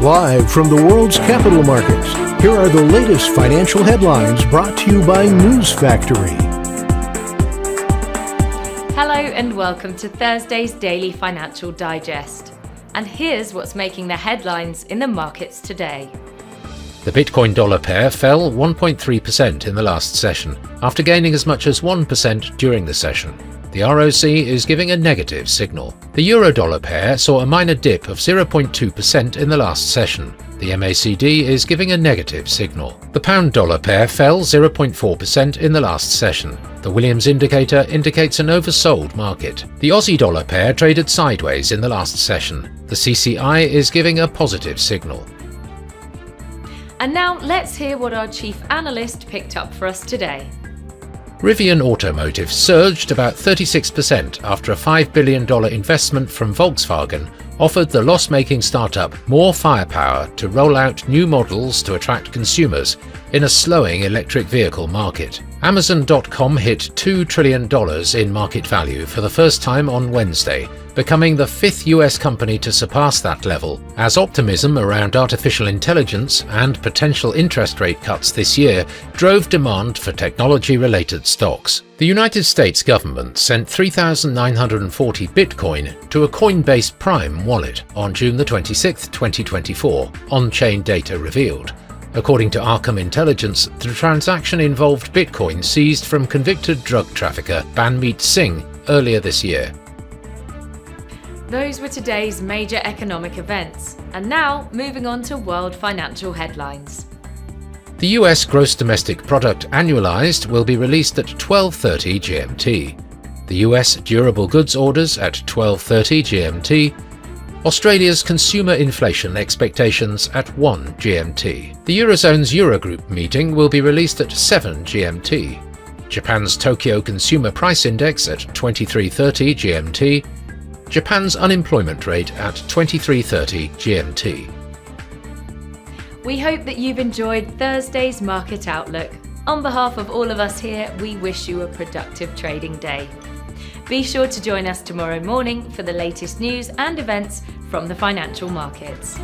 Live from the world's capital markets, here are the latest financial headlines brought to you by News Factory. Hello and welcome to Thursday's Daily Financial Digest. And here's what's making the headlines in the markets today. The Bitcoin dollar pair fell 1.3% in the last session, after gaining as much as 1% during the session. The ROC is giving a negative signal. The euro-dollar pair saw a minor dip of 0.2% in the last session. The MACD is giving a negative signal. The pound-dollar pair fell 0.4% in the last session. The Williams indicator indicates an oversold market. The Aussie-dollar pair traded sideways in the last session. The CCI is giving a positive signal. And now let's hear what our chief analyst picked up for us today. Rivian Automotive surged about 36% after a $5 billion investment from Volkswagen offered the loss-making startup more firepower to roll out new models to attract consumers in a slowing electric vehicle market. Amazon.com hit $2 trillion in market value for the first time on Wednesday, becoming the fifth US company to surpass that level, as optimism around artificial intelligence and potential interest rate cuts this year drove demand for technology-related stocks. The United States government sent 3,940 Bitcoin to a Coinbase Prime wallet on June 26, 2024, on-chain data revealed. According to Arkham Intelligence, the transaction involved Bitcoin seized from convicted drug trafficker Banmeet Singh earlier this year. Those were today's major economic events. And now, moving on to world financial headlines. The US gross domestic product annualized will be released at 12:30 GMT. The US durable goods orders at 12:30 GMT. Australia's consumer inflation expectations at 1 GMT. The Eurozone's Eurogroup meeting will be released at 7 GMT. Japan's Tokyo Consumer Price Index at 23:30 GMT. Japan's unemployment rate at 23:30 GMT. We hope that you've enjoyed Thursday's Market Outlook. On behalf of all of us here, we wish you a productive trading day. Be sure to join us tomorrow morning for the latest news and events from the financial markets.